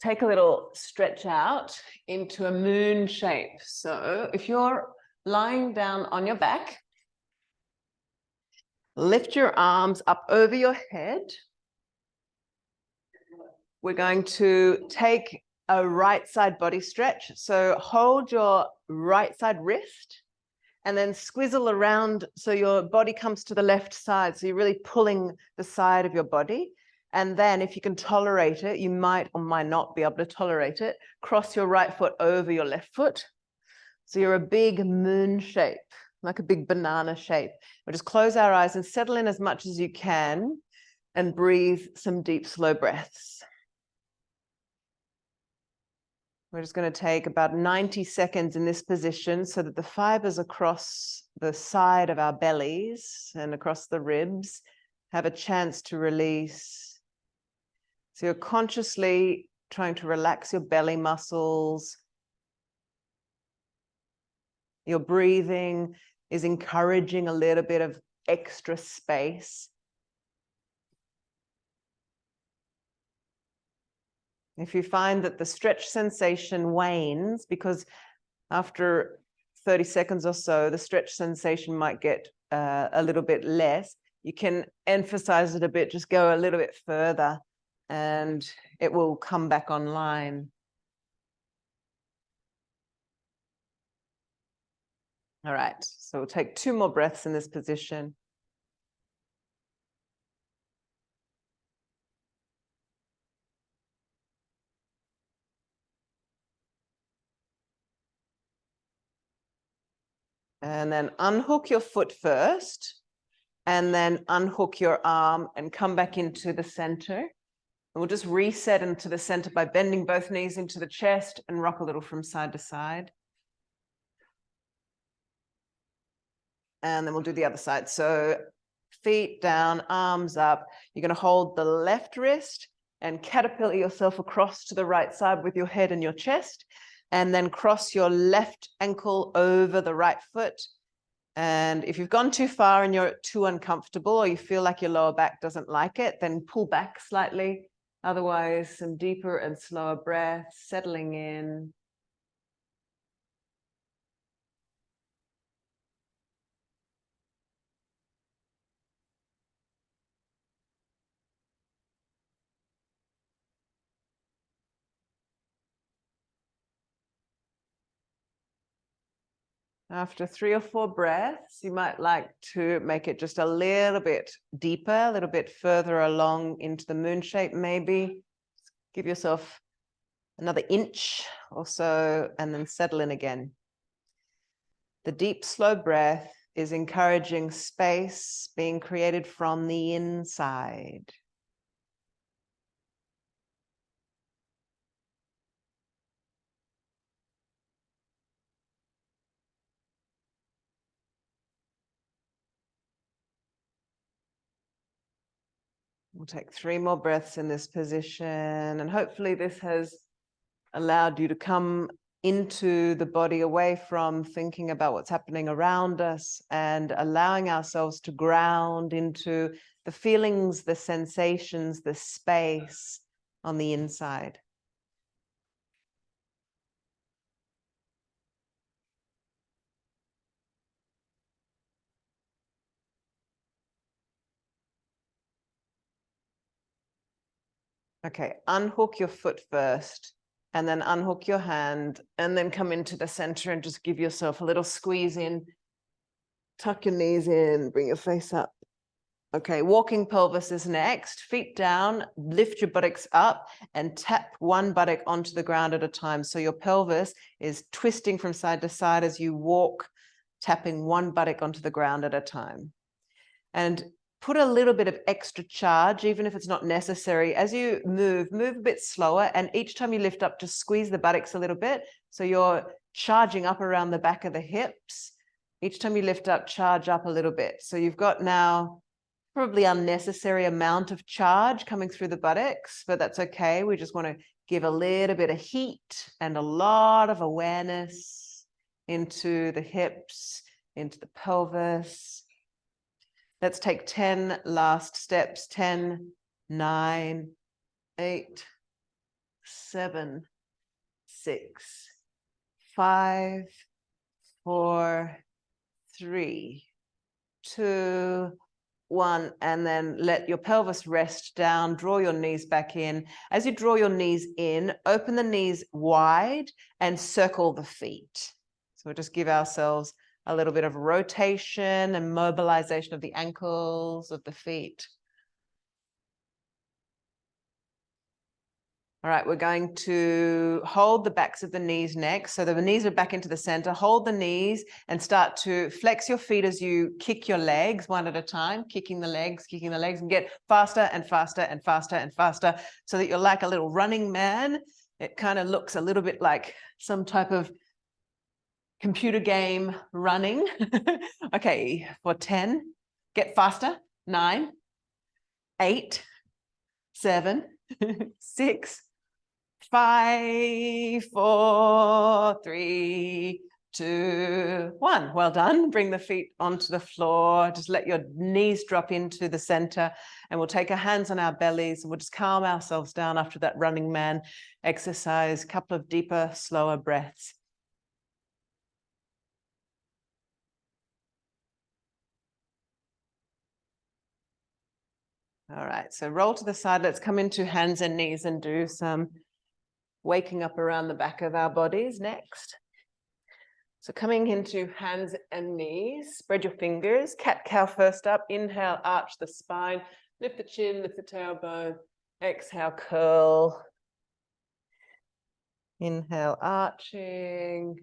take a little stretch out into a moon shape. So if you're lying down on your back, lift your arms up over your head. We're going to take a right side body stretch. So hold your right side wrist and then squizzle around so your body comes to the left side. So you're really pulling the side of your body. And then if you can tolerate it, you might or might not be able to tolerate it, cross your right foot over your left foot. So you're a big moon shape, like a big banana shape. We'll just close our eyes and settle in as much as you can and breathe some deep, slow breaths. We're just going to take about 90 seconds in this position so that the fibers across the side of our bellies and across the ribs have a chance to release. So you're consciously trying to relax your belly muscles. Your breathing is encouraging a little bit of extra space. If you find that the stretch sensation wanes, because after 30 seconds or so, the stretch sensation might get a little bit less, you can emphasize it a bit, just go a little bit further, and it will come back online. All right, so we'll take 2 more breaths in this position. And then unhook your foot first, and then unhook your arm and come back into the center. And we'll just reset into the center by bending both knees into the chest and rock a little from side to side. And then we'll do the other side. So feet down, arms up. You're going to hold the left wrist and caterpillar yourself across to the right side with your head and your chest. And then cross your left ankle over the right foot. And if you've gone too far and you're too uncomfortable or you feel like your lower back doesn't like it, then pull back slightly. Otherwise, some deeper and slower breaths, settling in. After 3 or 4 breaths, you might like to make it just a little bit deeper, a little bit further along into the moon shape, maybe. Give yourself another inch or so, and then settle in again. The deep, slow breath is encouraging space being created from the inside. We'll take 3 more breaths in this position, and hopefully this has allowed you to come into the body, away from thinking about what's happening around us, and allowing ourselves to ground into the feelings, the sensations, the space on the inside. Okay, unhook your foot first, and then unhook your hand, and then come into the center and just give yourself a little squeeze in. Tuck your knees in, bring your face up. Okay, walking pelvis is next. Feet down, lift your buttocks up and tap one buttock onto the ground at a time. So your pelvis is twisting from side to side as you walk, tapping one buttock onto the ground at a time. And put a little bit of extra charge, even if it's not necessary. As you move a bit slower, and each time you lift up, just squeeze the buttocks a little bit. So you're charging up around the back of the hips. Each time you lift up, charge up a little bit. So you've got now probably unnecessary amount of charge coming through the buttocks, but that's okay. We just want to give a little bit of heat and a lot of awareness into the hips, into the pelvis. Let's take 10 last steps. 10, 9, 8, 7, 6, 5, 4, 3, 2, 1, and then let your pelvis rest down, draw your knees back in. As you draw your knees in, open the knees wide and circle the feet. So we'll just give ourselves a little bit of rotation and mobilization of the ankles, of the feet. All right, we're going to hold the backs of the knees next. So the knees are back into the center. Hold the knees and start to flex your feet as you kick your legs one at a time, kicking the legs, and get faster and faster and faster and faster so that you're like a little running man. It kind of looks a little bit like some type of computer game running. Okay, for 10, get faster. 9, 8, 7, 6, 5, 4, 3, 2, 1. Well done. Bring the feet onto the floor. Just let your knees drop into the center, and we'll take our hands on our bellies and we'll just calm ourselves down after that running man exercise. A couple of deeper, slower breaths. All right, so roll to the side. Let's come into hands and knees and do some waking up around the back of our bodies next. So coming into hands and knees, spread your fingers, cat-cow first up. Inhale, arch the spine, lift the chin, lift the tailbone. Exhale, curl. Inhale, arching.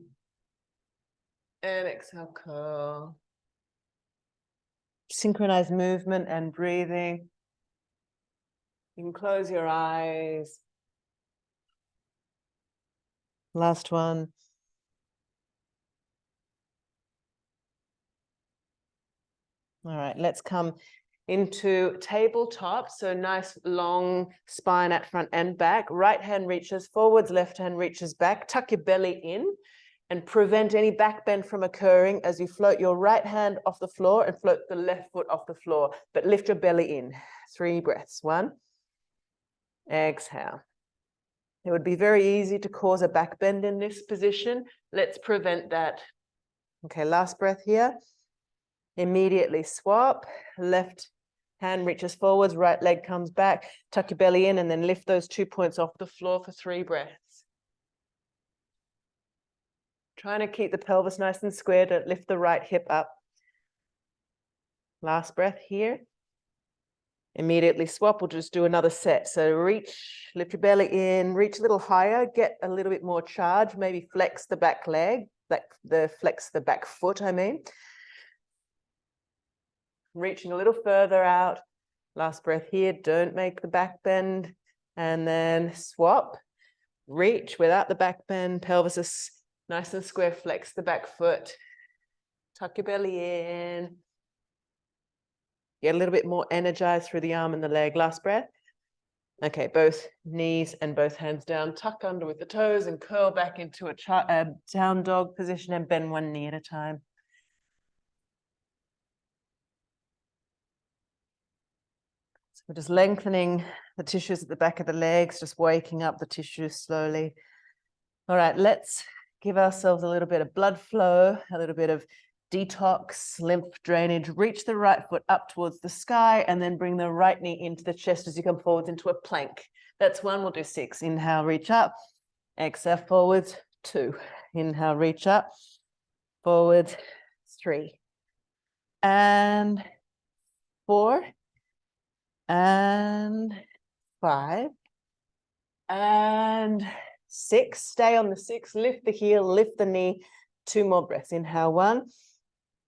And exhale, curl. Synchronize movement and breathing. You can close your eyes. Last one. All right, let's come into tabletop. So nice long spine at front and back. Right hand reaches forwards, left hand reaches back. Tuck your belly in and prevent any back bend from occurring as you float your right hand off the floor and float the left foot off the floor. But lift your belly in. 3 breaths. 1. Exhale. It would be very easy to cause a back bend in this position. Let's prevent that. Okay, last breath here. Immediately swap. Left hand reaches forwards, right leg comes back. Tuck your belly in and then lift those 2 points off the floor for 3 breaths. Trying to keep the pelvis nice and square. Don't lift the right hip up. Last breath here. Immediately swap. We'll just do another set. So reach, lift your belly in, reach a little higher, get a little bit more charge, maybe flex the back leg, flex the back foot, I mean. Reaching a little further out. Last breath here. Don't make the back bend. And then swap. Reach without the back bend. Pelvis is nice and square. Flex the back foot. Tuck your belly in. Get a little bit more energized through the arm and the leg. Last breath. Okay, both knees and both hands down. Tuck under with the toes and curl back into a down dog position and bend one knee at a time. So we're just lengthening the tissues at the back of the legs, just waking up the tissues slowly. All right, let's give ourselves a little bit of blood flow, a little bit of detox, lymph drainage. Reach the right foot up towards the sky and then bring the right knee into the chest as you come forwards into a plank. That's 1. We'll do 6. Inhale, reach up. Exhale, forwards. 2. Inhale, reach up. Forwards. 3. And 4. And 5. And 6. Stay on the 6. Lift the heel, lift the knee. 2 more breaths. Inhale, 1.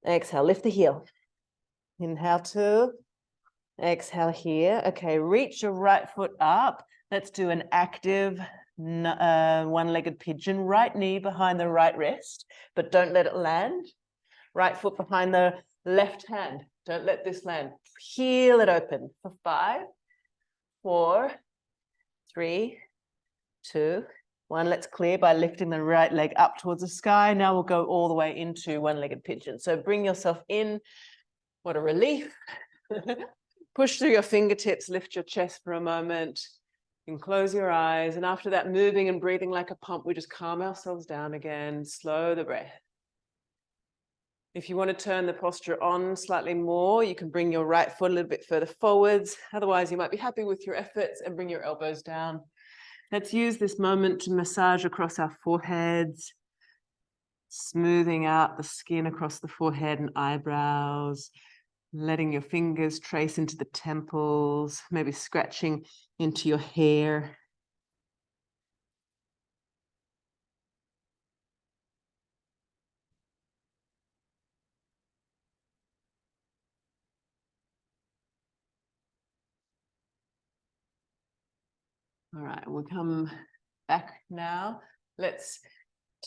Exhale, lift the heel. Inhale, 2. Exhale here. Okay, reach your right foot up. Let's do an active one-legged pigeon. Right knee behind the right wrist, but don't let it land. Right foot behind the left hand. Don't let this land. Heel it open for 5, 4, 3, 2, 1. Let's clear by lifting the right leg up towards the sky. Now we'll go all the way into one-legged pigeon. So bring yourself in. What a relief. Push through your fingertips, lift your chest for a moment. You can close your eyes, and after that, moving and breathing like a pump, we just calm ourselves down again, slow the breath. If you want to turn the posture on slightly more, you can bring your right foot a little bit further forwards. Otherwise, you might be happy with your efforts and bring your elbows down. Let's use this moment to massage across our foreheads, smoothing out the skin across the forehead and eyebrows, letting your fingers trace into the temples, maybe scratching into your hair. All right, we'll come back now. Let's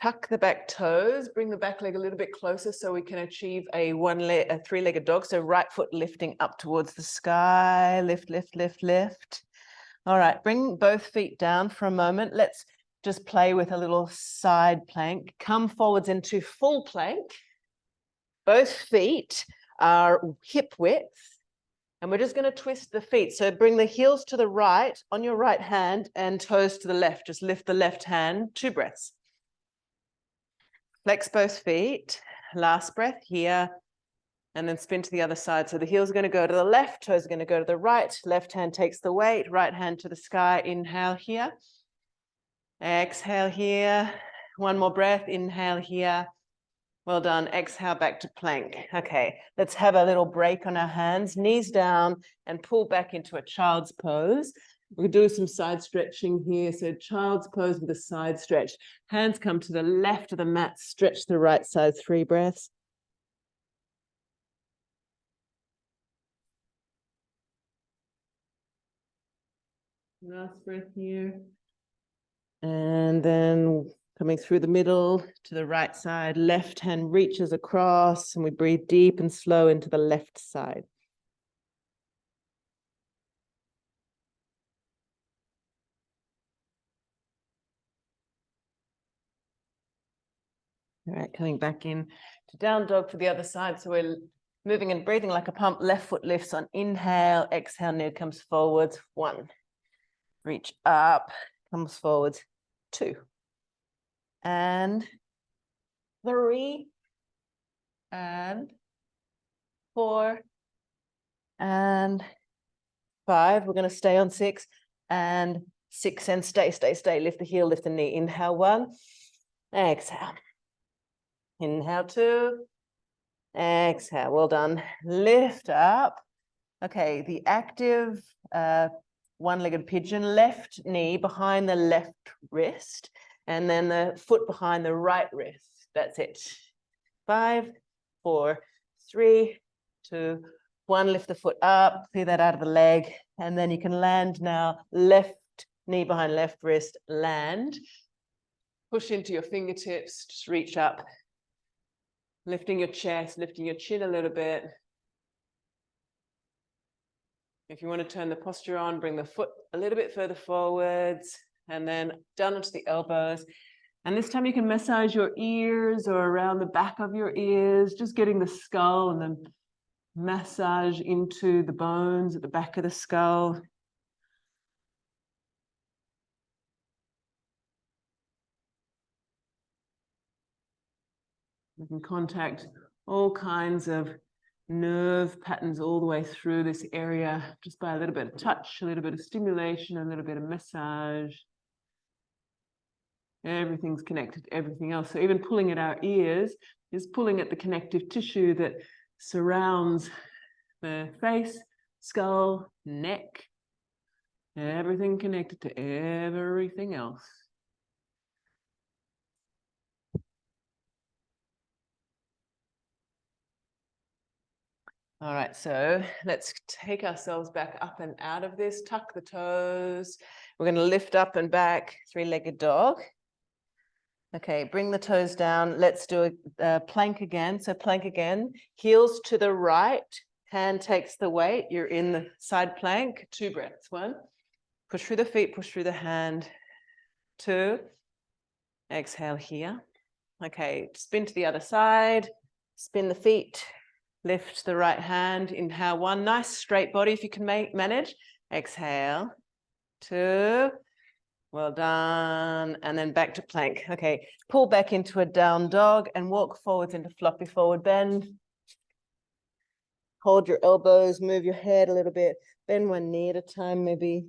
tuck the back toes, bring the back leg a little bit closer so we can achieve a three-legged dog. So right foot lifting up towards the sky, lift, lift, lift, lift. All right, bring both feet down for a moment. Let's just play with a little side plank. Come forwards into full plank. Both feet are hip width. And we're just going to twist the feet. So bring the heels to the right on your right hand and toes to the left. Just lift the left hand, 2 breaths. Flex both feet. Last breath here. And then spin to the other side. So the heels are going to go to the left, toes are going to go to the right. Left hand takes the weight, right hand to the sky. Inhale here. Exhale here. One more breath. Inhale here. Well done. Exhale back to plank. Okay, let's have a little break on our hands, knees down, and pull back into a child's pose. We'll do some side stretching here. So child's pose with a side stretch. Hands come to the left of the mat, stretch the right side, 3 breaths. Last breath here. And then coming through the middle to the right side, left hand reaches across, and we breathe deep and slow into the left side. All right, coming back in to down dog for the other side. So we're moving and breathing like a pump. Left foot lifts on inhale, exhale, knee comes forwards. 1. Reach up, comes forwards. 2. And 3. And 4. And 5. We're going to stay on 6. And 6 and stay, stay, stay. Lift the heel, lift the knee. Inhale 1. Exhale. Inhale 2. Exhale. Well done. Lift up. Okay, the active one-legged pigeon, left knee behind the left wrist, and then the foot behind the right wrist. That's it. 5, 4, 3, 2, 1. Lift the foot up, clear that out of the leg, and then you can land now. Left knee behind left wrist, land. Push into your fingertips, just reach up. Lifting your chest, lifting your chin a little bit. If you want to turn the posture on, bring the foot a little bit further forwards and then down onto the elbows. And this time you can massage your ears or around the back of your ears, just getting the skull and then massage into the bones at the back of the skull. You can contact all kinds of nerve patterns all the way through this area just by a little bit of touch, a little bit of stimulation, a little bit of massage. Everything's connected to everything else. So even pulling at our ears is pulling at the connective tissue that surrounds the face, skull, neck, everything connected to everything else. All right, so let's take ourselves back up and out of this. Tuck the toes. We're going to lift up and back, 3-legged dog. Okay, bring the toes down. Let's do a plank again. So plank again, heels to the right, hand takes the weight. You're in the side plank, 2 breaths. 1, push through the feet, push through the hand. 2, exhale here. Okay, spin to the other side, spin the feet. Lift the right hand, inhale 1, nice straight body if you can manage. Exhale. 2. Well done. And then back to plank. Okay, pull back into a down dog and walk forwards into floppy forward bend. Hold your elbows, move your head a little bit. Bend one knee at a time, maybe.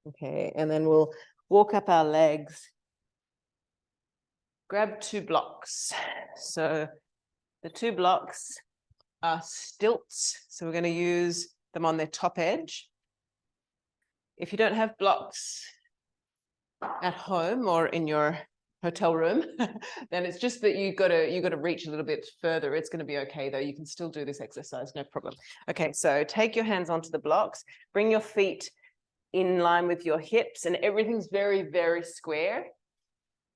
Okay, and then we'll walk up our legs. Grab 2 blocks. So the 2 blocks are stilts. So we're going to use them on their top edge. If you don't have blocks at home or in your hotel room, then it's just that you got to reach a little bit further. It's going to be okay though. You can still do this exercise, no problem. Okay, so take your hands onto the blocks, bring your feet in line with your hips, and everything's very, very square.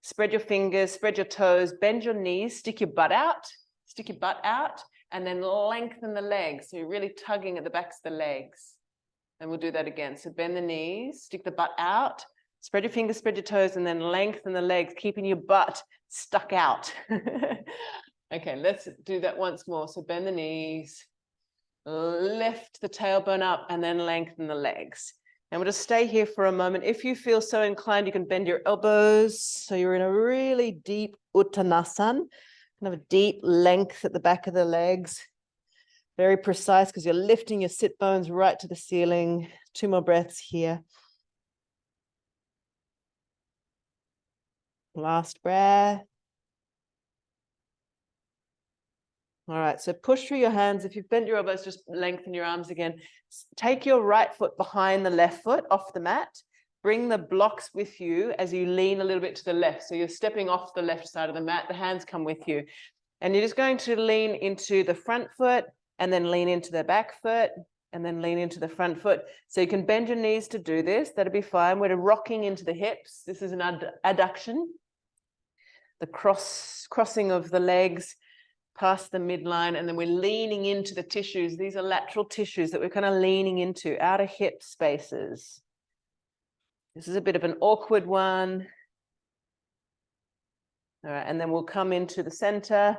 Spread your fingers, spread your toes, bend your knees, stick your butt out, and then lengthen the legs. So you're really tugging at the backs of the legs. And we'll do that again. So bend the knees, stick the butt out, spread your fingers, spread your toes, and then lengthen the legs, keeping your butt stuck out. Okay, let's do that once more. So bend the knees, lift the tailbone up, and then lengthen the legs. And we'll just stay here for a moment. If you feel so inclined, you can bend your elbows. So you're in a really deep Uttanasana, kind of a deep length at the back of the legs. Very precise because you're lifting your sit bones right to the ceiling. 2 more breaths here. Last breath. All right, so push through your hands. If you've bent your elbows, just lengthen your arms again. Take your right foot behind the left foot off the mat. Bring the blocks with you as you lean a little bit to the left. So you're stepping off the left side of the mat. The hands come with you. And you're just going to lean into the front foot and then lean into the back foot and then lean into the front foot. So you can bend your knees to do this. That'll be fine. We're rocking into the hips. This is an adduction. The crossing of the legs past the midline, and then we're leaning into the tissues. These are lateral tissues that we're kind of leaning into, outer hip spaces. This is a bit of an awkward one. All right, and then we'll come into the center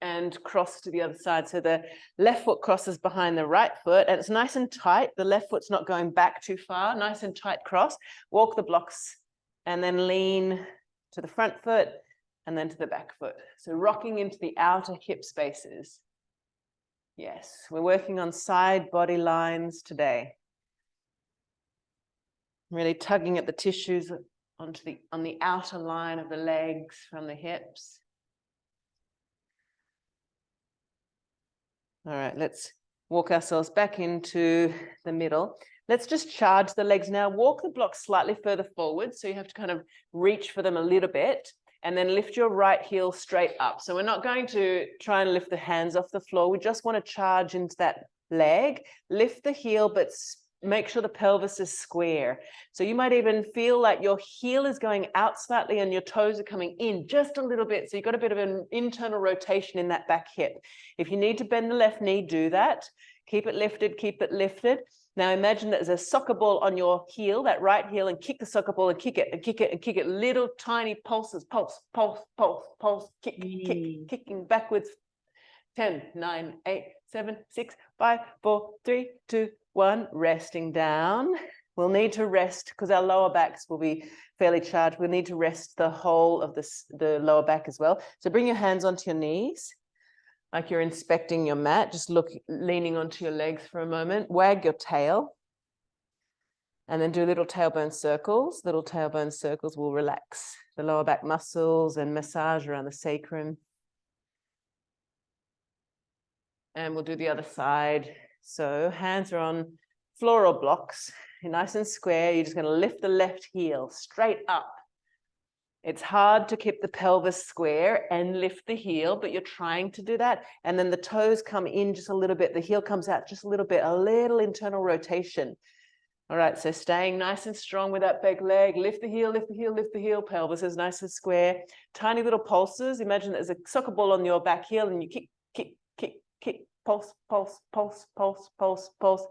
and cross to the other side. So the left foot crosses behind the right foot, and it's nice and tight. The left foot's not going back too far. Nice and tight cross. Walk the blocks and then lean to the front foot and then to the back foot. So rocking into the outer hip spaces. Yes, we're working on side body lines today. Really tugging at the tissues on the outer line of the legs from the hips. All right, let's walk ourselves back into the middle. Let's just charge the legs now. Walk the blocks slightly further forward. So you have to kind of reach for them a little bit. And then lift your right heel straight up. So we're not going to try and lift the hands off the floor. We just want to charge into that leg. Lift the heel, but make sure the pelvis is square. So you might even feel like your heel is going out slightly and your toes are coming in just a little bit. So you've got a bit of an internal rotation in that back hip. If you need to bend the left knee, do that. Keep it lifted, keep it lifted. Now imagine that there's a soccer ball on your heel, that right heel, and kick the soccer ball and kick it and kick it and kick it. Little tiny pulses, pulse, pulse, pulse, pulse, kick, kick, kicking backwards. 10, 9, 8, 7, 6, 5, 4, 3, 2, 1. Resting down. We'll need to rest because our lower backs will be fairly charged. We'll need to rest the whole of the lower back as well. So bring your hands onto your knees, like you're inspecting your mat, just leaning onto your legs for a moment. Wag your tail. And then do little tailbone circles. Little tailbone circles will relax the lower back muscles and massage around the sacrum. And we'll do the other side. So hands are on floral blocks. You're nice and square. You're just going to lift the left heel straight up. It's hard to keep the pelvis square and lift the heel, but you're trying to do that. And then the toes come in just a little bit. The heel comes out just a little bit, a little internal rotation. All right, so staying nice and strong with that back leg. Lift the heel, lift the heel, lift the heel. Pelvis is nice and square. Tiny little pulses. Imagine there's a soccer ball on your back heel and you kick, kick, kick, kick, pulse, pulse, pulse, pulse, pulse, pulse.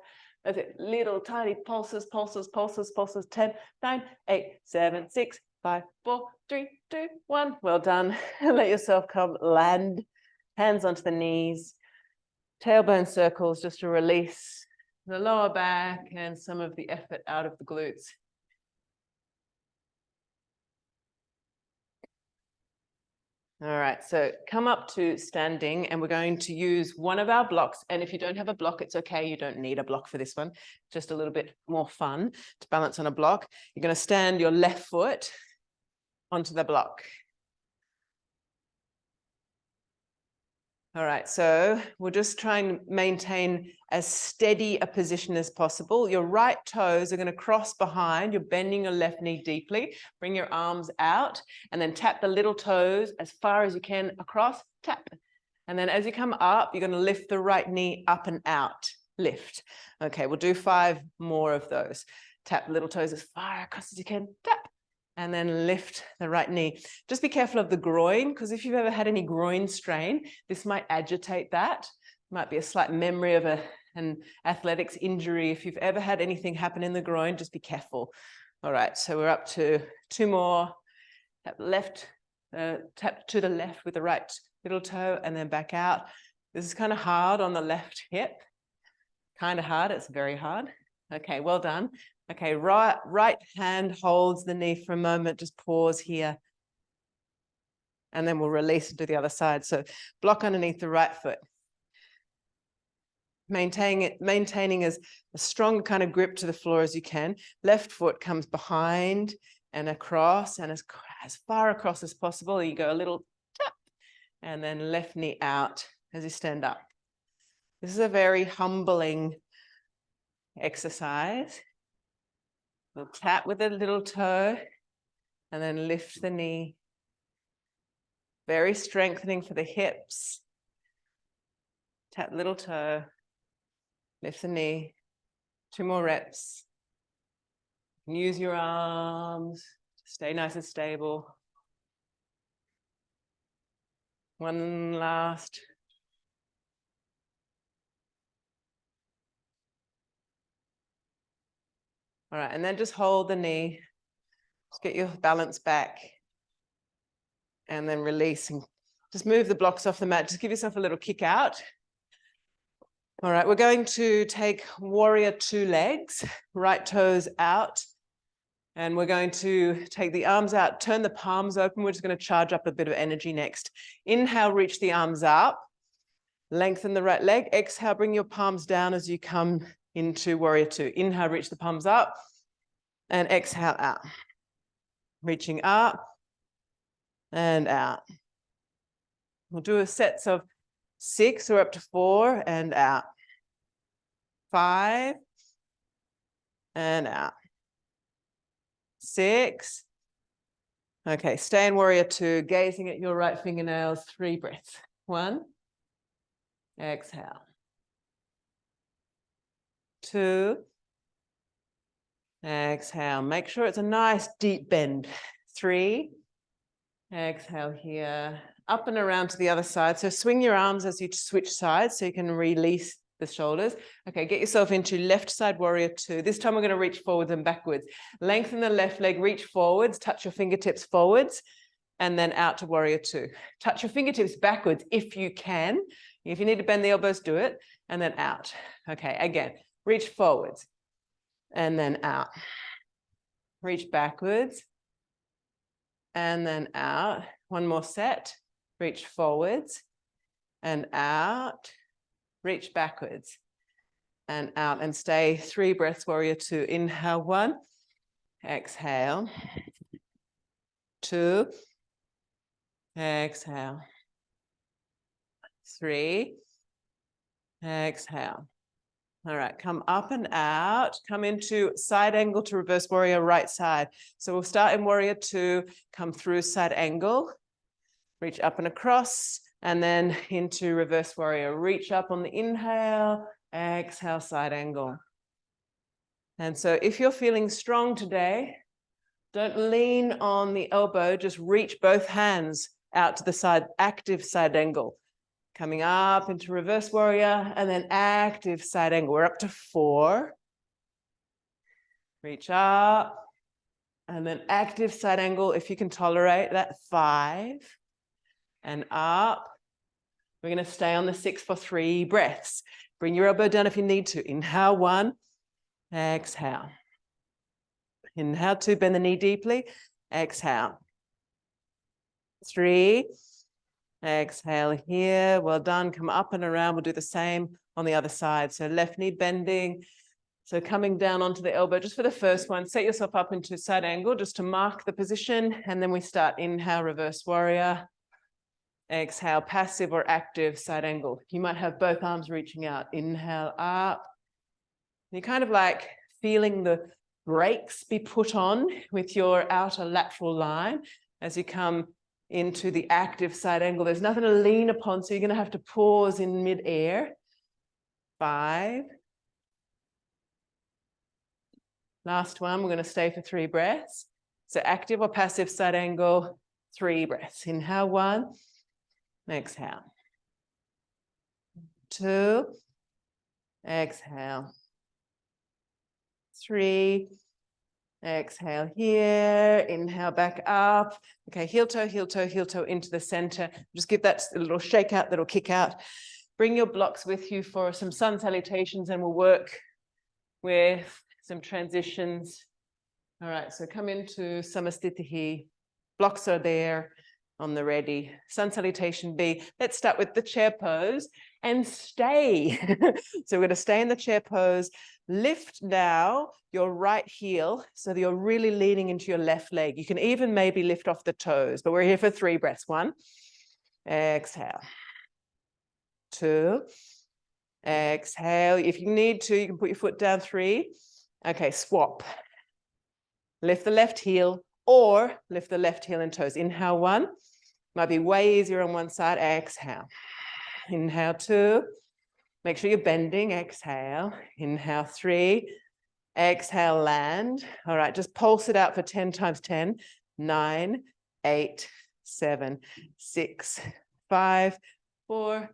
That's it. Little tiny pulses, pulses, pulses, pulses. 10, 9, 8, 7, 6, 5, 4, 3, 2, 1. Well done. Let yourself come land Hands onto the knees, tailbone circles just to release the lower back and some of the effort out of the glutes. All right, so come up to standing and we're going to use one of our blocks. And if you don't have a block, it's okay. You don't need a block for this one. Just a little bit more fun to balance on a block. You're going to stand your left foot onto the block. All right, so we'll just try and maintain as steady a position as possible. Your right toes are going to cross behind. You're bending your left knee deeply. Bring your arms out and then tap the little toes as far as you can across, tap. And then as you come up, you're going to lift the right knee up and out, lift. Okay, we'll do 5 more of those. Tap little toes as far across as you can, tap. And then lift the right knee. Just be careful of the groin, because if you've ever had any groin strain, this might agitate that. Might be a slight memory of an athletics injury. If you've ever had anything happen in the groin, just be careful. All right, so we're up to 2 more. Tap to the left with the right little toe and then back out. This is kind of hard on the left hip. Kind of hard, it's very hard. Okay, well done. Okay, right hand holds the knee for a moment, just pause here. And then we'll release it to the other side. So block underneath the right foot. Maintaining as a strong kind of grip to the floor as you can. Left foot comes behind and across and as far across as possible. You go a little tap and then left knee out as you stand up. This is a very humbling exercise. We'll tap with a little toe and then lift the knee. Very strengthening for the hips. Tap little toe, lift the knee. 2 more reps. Use your arms to stay nice and stable. One last. All right, and then just hold the knee. Just get your balance back. And then release and just move the blocks off the mat. Just give yourself a little kick out. All right, we're going to take warrior 2 legs, right toes out. And we're going to take the arms out, turn the palms open. We're just going to charge up a bit of energy next. Inhale, reach the arms up. Lengthen the right leg. Exhale, bring your palms down as you come into warrior 2. Inhale, reach the palms up. And exhale out. Reaching up and out. We'll do a sets of 6 or up to 4 and out. 5 and out. 6. Okay, stay in warrior 2, gazing at your right fingernails. 3 breaths. 1. Exhale. 2. Exhale. Make sure it's a nice deep bend. 3. Exhale here. Up and around to the other side. So swing your arms as you switch sides so you can release the shoulders. Okay, get yourself into left side warrior 2. This time we're going to reach forwards and backwards. Lengthen the left leg, reach forwards, touch your fingertips forwards, and then out to warrior 2. Touch your fingertips backwards if you can. If you need to bend the elbows, do it, and then out. Okay, again, reach forwards, and then out. Reach backwards, and then out. One more set. Reach forwards, and out. Reach backwards and out and stay 3 breaths, warrior 2. Inhale 1, exhale 2, exhale 3, exhale. All right, come up and out, come into side angle to reverse warrior right side. So we'll start in warrior 2, come through side angle, reach up and across, and then into reverse warrior. Reach up on the inhale, exhale, side angle. And so if you're feeling strong today, don't lean on the elbow, just reach both hands out to the side, active side angle. Coming up into reverse warrior and then active side angle. We're up to 4. Reach up and then active side angle if you can tolerate that. 5 and up We're going to stay on the 6 for 3 breaths. Bring your elbow down if you need to. Inhale 1, exhale. Inhale 2, bend the knee deeply, exhale. 3, exhale here. Well done. Come up and around. We'll do the same on the other side. So left knee bending. So coming down onto the elbow just for the first one. Set yourself up into side angle just to mark the position. And then we start inhale, reverse warrior. Exhale, passive or active side angle. You might have both arms reaching out. Inhale up. You're kind of like feeling the brakes be put on with your outer lateral line as you come into the active side angle. There's nothing to lean upon, so you're going to have to pause in mid-air. 5. Last one, we're going to stay for 3 breaths. So active or passive side angle, 3 breaths. Inhale 1, exhale. 2, exhale. 3, exhale here, inhale back up. Okay, heel toe, heel toe, heel toe into the center. Just give that a little shake out, that'll kick out. Bring your blocks with you for some sun salutations and we'll work with some transitions. All right, so come into Samastitihi. Blocks are there on the ready. Sun salutation B. Let's start with the chair pose and stay. So we're going to stay in the chair pose. Lift now your right heel so that you're really leaning into your left leg. You can even maybe lift off the toes, but we're here for 3 breaths. 1, exhale. 2, exhale. If you need to, you can put your foot down. 3. Okay, swap. Lift the left heel or lift the left heel and toes. Inhale 1. Might be way easier on one side. Exhale. Inhale 2. Make sure you're bending. Exhale. Inhale 3. Exhale, land. All right, just pulse it out for 10 times 10. 9, 8, 7, 6, 5, 4,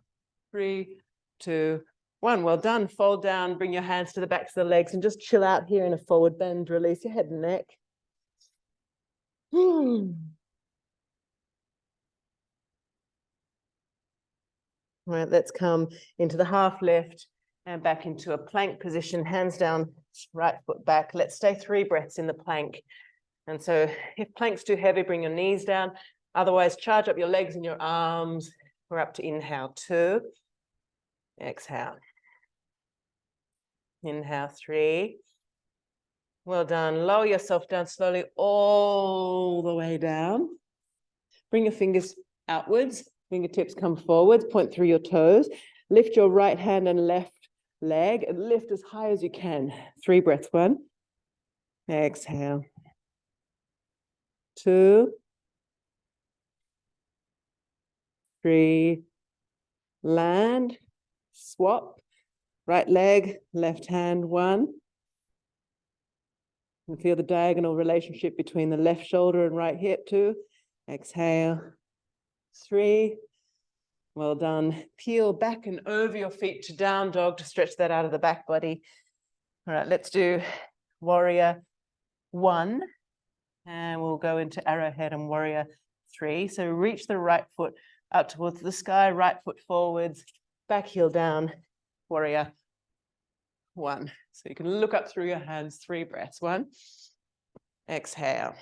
3, 2, 1. Well done. Fold down. Bring your hands to the backs of the legs and just chill out here in a forward bend. Release your head and neck. All right, let's come into the half lift and back into a plank position, hands down, right foot back. Let's stay 3 breaths in the plank. And so if plank's too heavy, bring your knees down. Otherwise, charge up your legs and your arms. We're up to inhale 2. Exhale. Inhale 3. Well done. Lower yourself down slowly all the way down. Bring your fingers outwards. Fingertips come forwards, point through your toes. Lift your right hand and left leg and lift as high as you can. 3 breaths. 1. Exhale. 2. 3. Land. Swap. Right leg, left hand. 1. And feel the diagonal relationship between the left shoulder and right hip. 2. Exhale. 3. Well done. Peel back and over your feet to down dog to stretch that out of the back body. All right, let's do warrior 1. And we'll go into arrowhead and warrior 3. So reach the right foot up towards the sky, right foot forwards, back heel down, warrior 1. So you can look up through your hands. 3 breaths. 1. Exhale.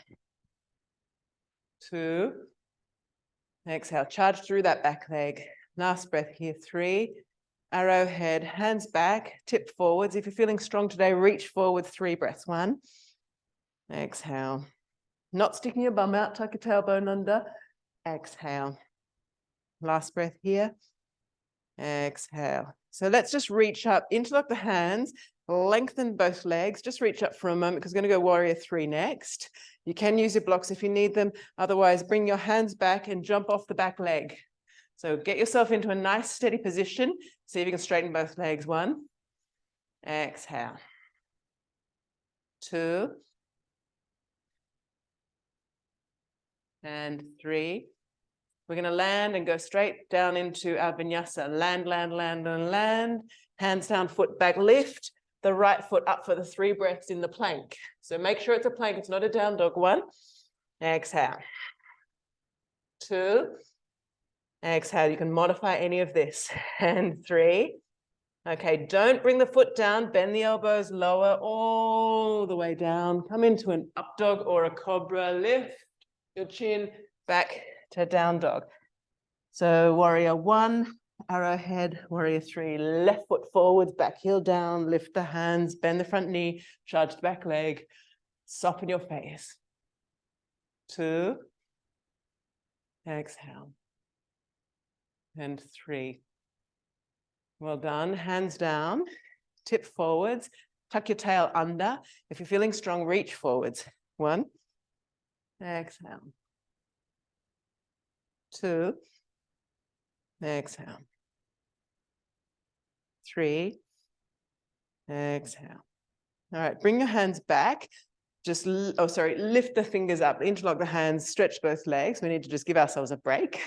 2. Exhale, charge through that back leg. Last breath here. 3. Arrowhead, hands back, tip forwards. If you're feeling strong today, reach forward. 3 breaths. 1. Exhale. Not sticking your bum out, tuck your tailbone under. Exhale. Last breath here. Exhale. So let's just reach up, interlock the hands, lengthen both legs. Just reach up for a moment because we're going to go warrior 3 next. You can use your blocks if you need them. Otherwise, bring your hands back and jump off the back leg. So get yourself into a nice steady position. See if you can straighten both legs. 1. Exhale. 2. And 3. We're going to land and go straight down into our vinyasa. Land, land, land, and land. Hands down, foot back, lift. The right foot up for the 3 breaths in the plank. So make sure it's a plank. It's not a down dog. 1. Exhale. 2. Exhale, you can modify any of this. And 3. Okay, don't bring the foot down, bend the elbows lower all the way down. Come into an up dog or a cobra, lift your chin back to down dog. So warrior 1, arrowhead, warrior 3, left foot forwards, back heel down, lift the hands, bend the front knee, charge the back leg, soften your face. 2, exhale. And 3. Well done, hands down, tip forwards, tuck your tail under. If you're feeling strong, reach forwards. 1, exhale. 2, exhale. 3, exhale. All right, bring your hands back. Just, lift the fingers up, interlock the hands, stretch both legs. We need to just give ourselves a break.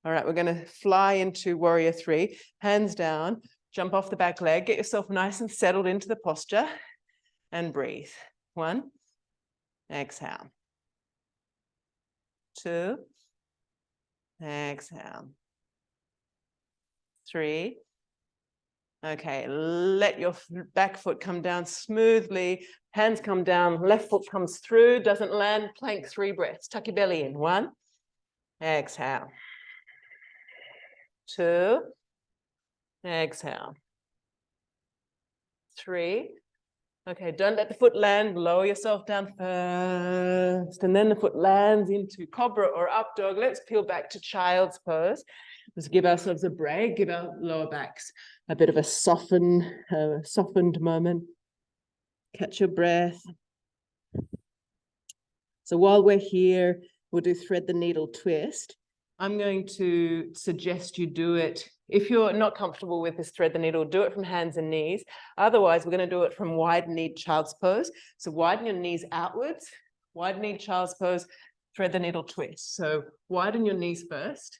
All right, we're going to fly into warrior 3, hands down, jump off the back leg, get yourself nice and settled into the posture and breathe. 1, exhale. 2, exhale. 3, okay, let your back foot come down smoothly, hands come down, left foot comes through, doesn't land, plank 3 breaths, tuck your belly in. 1, exhale. 2, exhale. 3, okay, don't let the foot land, lower yourself down first, and then the foot lands into cobra or up dog. Let's peel back to child's pose. Let's give ourselves a break, give our lower backs a bit of a softened moment. Catch your breath. So while we're here, we'll do thread the needle twist. I'm going to suggest you do it. If you're not comfortable with this thread the needle, do it from hands and knees. Otherwise, we're going to do it from wide-kneed child's pose. So widen your knees outwards, wide-kneed child's pose, thread the needle twist. So widen your knees first.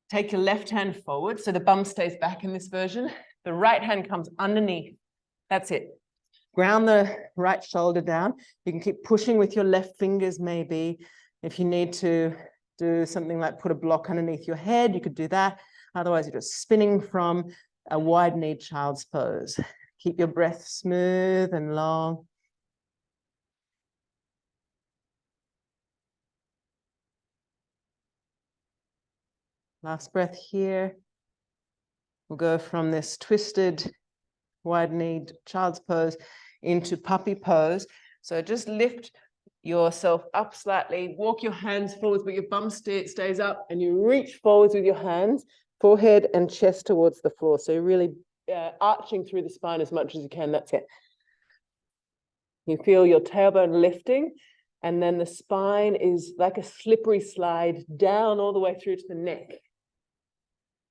Take your left hand forward, so the bum stays back in this version. The right hand comes underneath. That's it. Ground the right shoulder down. You can keep pushing with your left fingers maybe. If you need to do something like put a block underneath your head, you could do that. Otherwise, you're just spinning from a wide-kneed child's pose. Keep your breath smooth and long. Last breath here. We'll go from this twisted, wide-kneed child's pose into puppy pose. So just lift yourself up slightly, walk your hands forwards, but your bum stays up, and you reach forwards with your hands, forehead and chest towards the floor. So you're really arching through the spine as much as you can. That's it. You feel your tailbone lifting, and then the spine is like a slippery slide down all the way through to the neck.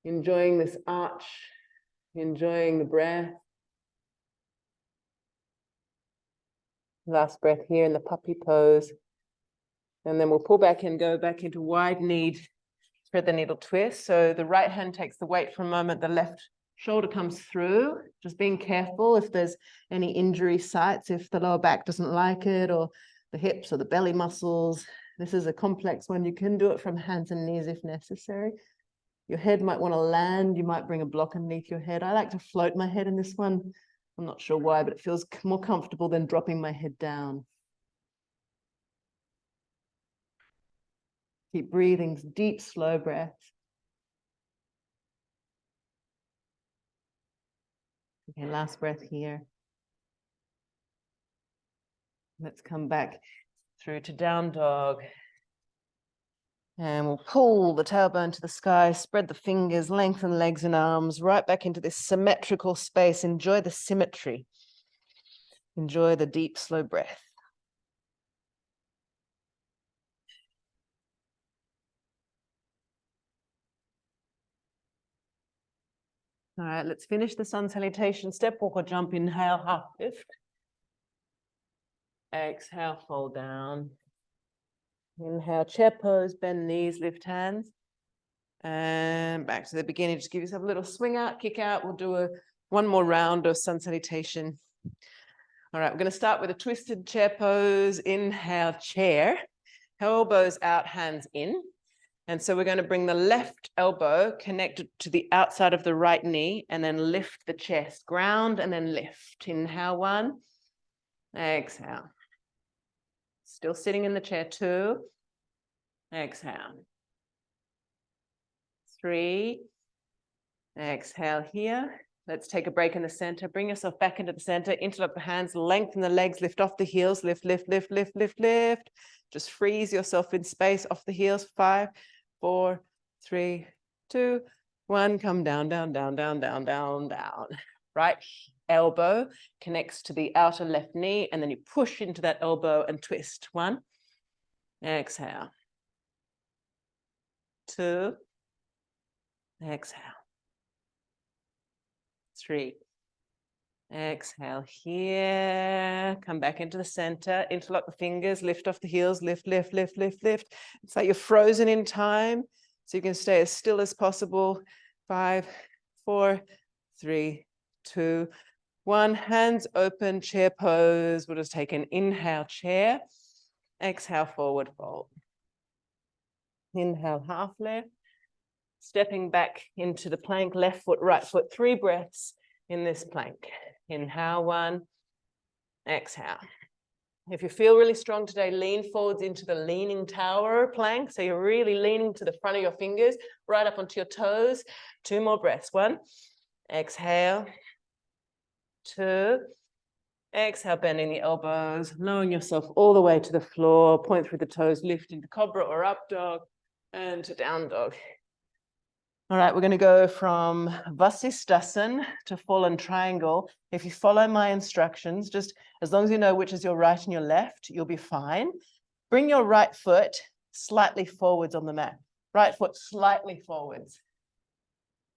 Enjoying this arch, enjoying the breath. Last breath here in the puppy pose. And then we'll pull back and go back into wide-kneed, thread the needle twist. So the right hand takes the weight for a moment, the left shoulder comes through. Just being careful if there's any injury sites, if the lower back doesn't like it, or the hips or the belly muscles. This is a complex one. You can do it from hands and knees if necessary. Your head might want to land. You might bring a block underneath your head. I like to float my head in this one. I'm not sure why, but it feels more comfortable than dropping my head down. Keep breathing, deep, slow breaths. Okay, last breath here. Let's come back through to down dog. And we'll pull the tailbone to the sky, spread the fingers, lengthen legs and arms, right back into this symmetrical space. Enjoy the symmetry. Enjoy the deep, slow breath. All right, let's finish the sun salutation. Step, walk or jump, inhale, half lift. Exhale, fold down. Inhale, chair pose, bend knees, lift hands. And back to the beginning. Just give yourself a little swing out, kick out. We'll do one more round of sun salutation. All right, we're going to start with a twisted chair pose. Inhale, chair. Elbows out, hands in. And so we're going to bring the left elbow connected to the outside of the right knee and then lift the chest, ground and then lift. Inhale, 1, exhale. Still sitting in the chair, 2, exhale. 3, exhale here. Let's take a break in the center. Bring yourself back into the center, interlock the hands, lengthen the legs, lift off the heels, lift, lift, lift, lift, lift, lift. Just freeze yourself in space off the heels. 5, 4, 3, 2, 1. Come down, down, down, down, down, down, down. Right elbow connects to the outer left knee, and then you push into that elbow and twist. 1, exhale. 2, exhale. 3, exhale here. Come back into the center, interlock the fingers, lift off the heels, lift, lift, lift, lift, lift. It's like you're frozen in time, so you can stay as still as possible. 5, 4, 3, 2, 1. Hands open, chair pose. We'll just take an inhale, chair. Exhale, forward fold. Inhale, half lift. Stepping back into the plank, left foot, right foot, 3 breaths in this plank. Inhale, 1, exhale. If you feel really strong today, lean forwards into the leaning tower plank. So you're really leaning to the front of your fingers, right up onto your toes. 2 more breaths. 1, exhale. 2, exhale, bending the elbows, lowering yourself all the way to the floor, point through the toes, lift into cobra or up dog, and to down dog. All right, we're going to go from Vasisthasana to fallen triangle. If you follow my instructions, just as long as you know which is your right and your left, you'll be fine. Bring your right foot slightly forwards on the mat. Right foot slightly forwards.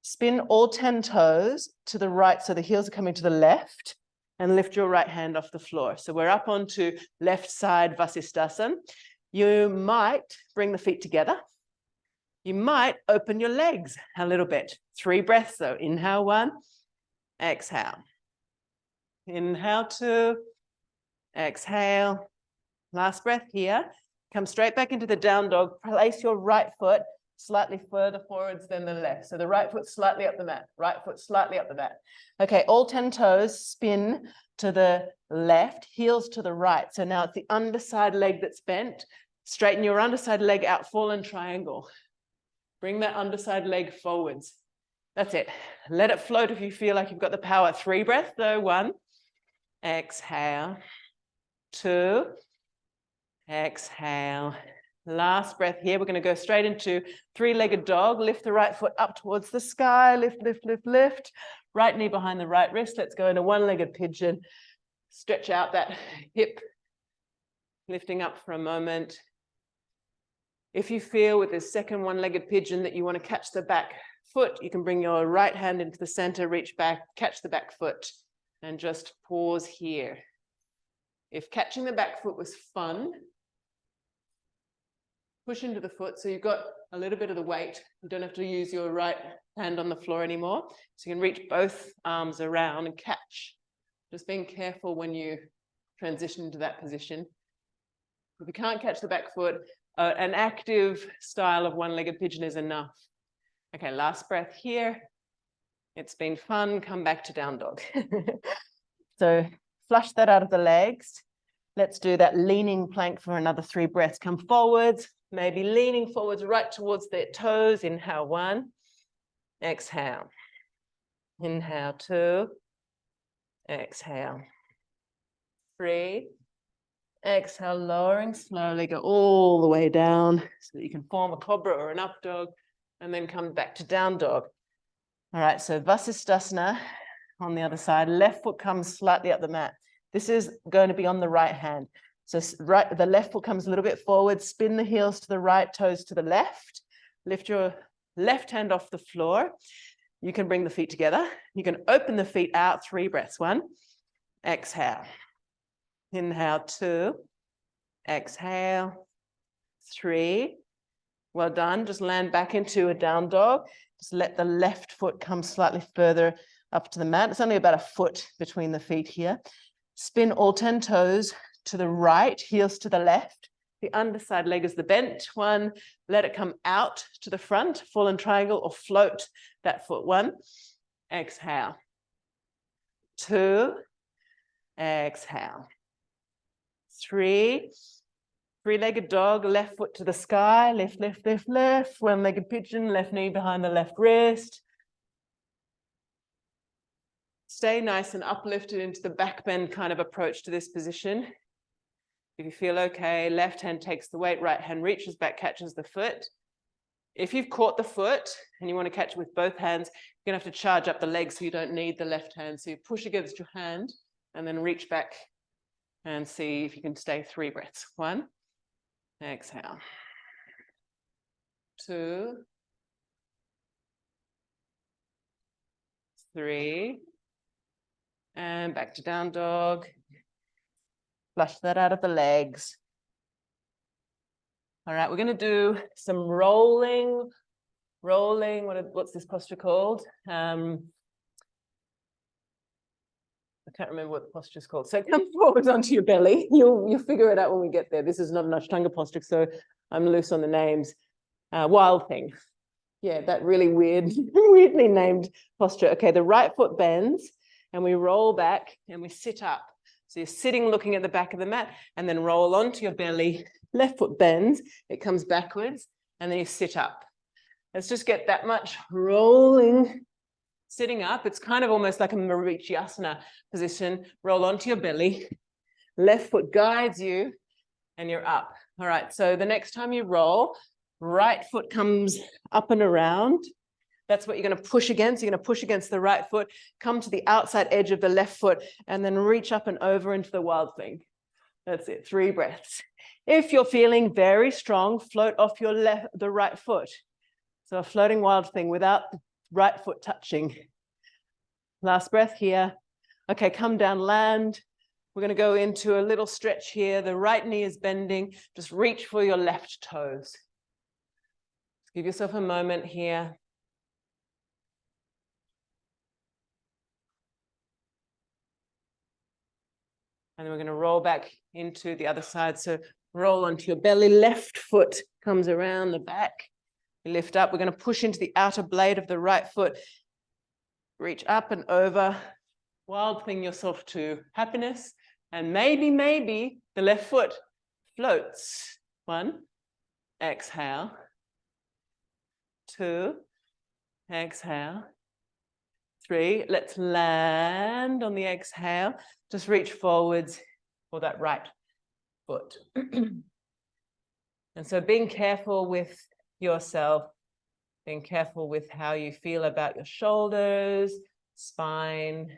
Spin all 10 toes to the right, so the heels are coming to the left, and lift your right hand off the floor. So we're up onto left side Vasisthasana. You might bring the feet together. You might open your legs a little bit. 3 breaths though. Inhale, 1, exhale. Inhale, 2, exhale. Last breath here. Come straight back into the down dog. Place your right foot slightly further forwards than the left. So the right foot slightly up the mat, right foot slightly up the mat. Okay, all 10 toes spin to the left, heels to the right. So now it's the underside leg that's bent. Straighten your underside leg out, fallen triangle. Bring that underside leg forwards. That's it. Let it float if you feel like you've got the power. 3 breaths though. 1, exhale. 2, exhale. Last breath here. We're going to go straight into 3-legged dog. Lift the right foot up towards the sky. Lift, lift, lift, lift. Right knee behind the right wrist. Let's go into 1-legged pigeon. Stretch out that hip. Lifting up for a moment. If you feel with this second 1-legged pigeon that you want to catch the back foot, you can bring your right hand into the center, reach back, catch the back foot, and just pause here. If catching the back foot was fun, push into the foot so you've got a little bit of the weight. You don't have to use your right hand on the floor anymore. So you can reach both arms around and catch. Just being careful when you transition into that position. If you can't catch the back foot, an active style of 1-legged pigeon is enough. Okay, last breath here. It's been fun. Come back to down dog. So flush that out of the legs. Let's do that leaning plank for another 3 breaths. Come forwards, maybe leaning forwards right towards the toes. Inhale, 1, exhale. Inhale, 2, exhale. 3, exhale, lowering slowly, go all the way down so that you can form a cobra or an up dog, and then come back to down dog. All right, so Vasisthasana on the other side. Left foot comes slightly up the mat. This is going to be on the right hand. So the left foot comes a little bit forward, spin the heels to the right, toes to the left. Lift your left hand off the floor. You can bring the feet together. You can open the feet out, 3 breaths. 1, exhale. Inhale, 2, exhale, 3. Well done. Just land back into a down dog. Just let the left foot come slightly further up to the mat. It's only about a foot between the feet here. Spin all 10 toes to the right, heels to the left. The underside leg is the bent one. Let it come out to the front, fallen triangle, or float that foot. 1, exhale. 2, exhale. 3, three-legged dog, left foot to the sky, left, left, left, left. One-legged pigeon, left knee behind the left wrist. Stay nice and uplifted into the back bend kind of approach to this position. If you feel okay, left hand takes the weight, right hand reaches back, catches the foot. If you've caught the foot and you want to catch it with both hands, you're going to have to charge up the leg so you don't need the left hand. So you push against your hand and then reach back and see if you can stay 3 breaths. 1, exhale. 2, 3, and back to down dog. Flush that out of the legs. All right, we're going to do some rolling. What's this posture called? I can't remember what the posture is called. So come forwards onto your belly. You'll figure it out when we get there. This is not an Ashtanga posture, so I'm loose on the names. Wild thing. Yeah, that really weirdly named posture. Okay, the right foot bends and we roll back and we sit up. So you're sitting looking at the back of the mat and then roll onto your belly. Left foot bends, it comes backwards, and then you sit up. Let's just get that much rolling. Sitting up, it's kind of almost like a Marichyasana position. Roll onto your belly. Left foot guides you and you're up. All right, so the next time you roll, right foot comes up and around. That's what you're going to push against. You're going to push against the right foot, come to the outside edge of the left foot, and then reach up and over into the wild thing. That's it, 3 breaths. If you're feeling very strong, float off the right foot. So a floating wild thing without the right foot touching. Last breath here. Okay, come down, land. We're going to go into a little stretch here. The right knee is bending. Just reach for your left toes. Give yourself a moment here. And then we're going to roll back into the other side. So roll onto your belly. Left foot comes around the back. You lift up. We're going to push into the outer blade of the right foot. Reach up and over. Wild thing yourself to happiness. And maybe the left foot floats. 1, exhale. 2, exhale. 3, let's land on the exhale. Just reach forwards for that right foot. And so being careful with yourself, being careful with how you feel about your shoulders, spine.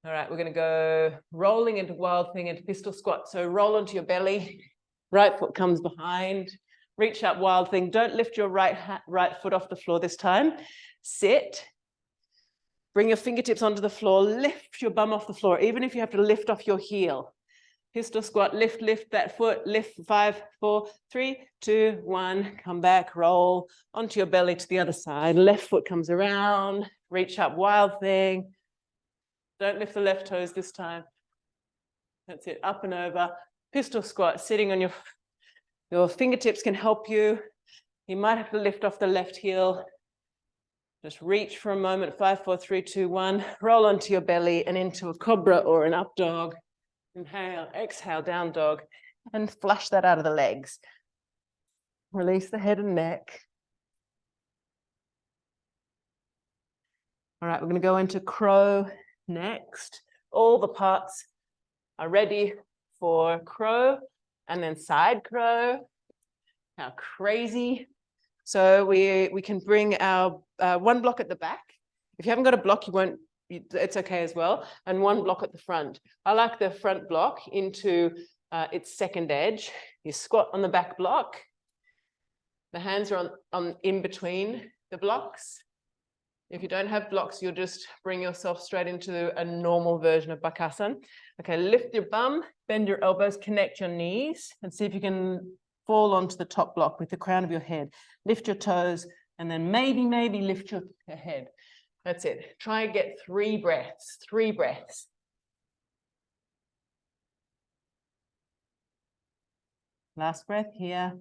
All right, we're going to go rolling into wild thing, into pistol squat. So roll onto your belly, right foot comes behind, reach up, wild thing. Don't lift your right foot off the floor this time. Sit. Bring your fingertips onto the floor, lift your bum off the floor, even if you have to lift off your heel. Pistol squat, lift that foot, lift 5, 4, 3, 2, 1, come back, roll onto your belly to the other side. Left foot comes around, reach up, wild thing. Don't lift the left toes this time. That's it, up and over. Pistol squat, sitting on your fingertips can help you. You might have to lift off the left heel. Just reach for a moment, 5, 4, 3, 2, 1. Roll onto your belly and into a cobra or an up dog. Inhale, exhale, down dog, and flush that out of the legs. Release the head and neck. All right, we're going to go into crow next. All the parts are ready for crow and then side crow. How crazy. So we can bring our 1 block at the back. If you haven't got a block, it's okay as well. And 1 block at the front. I like the front block into its second edge. You squat on the back block. The hands are on in between the blocks. If you don't have blocks, you'll just bring yourself straight into a normal version of Bakasana. Okay, lift your bum, bend your elbows, connect your knees, and see if you can fall onto the top block with the crown of your head. Lift your toes, and then maybe lift your head. That's it. Try and get 3 breaths, 3 breaths. Last breath here.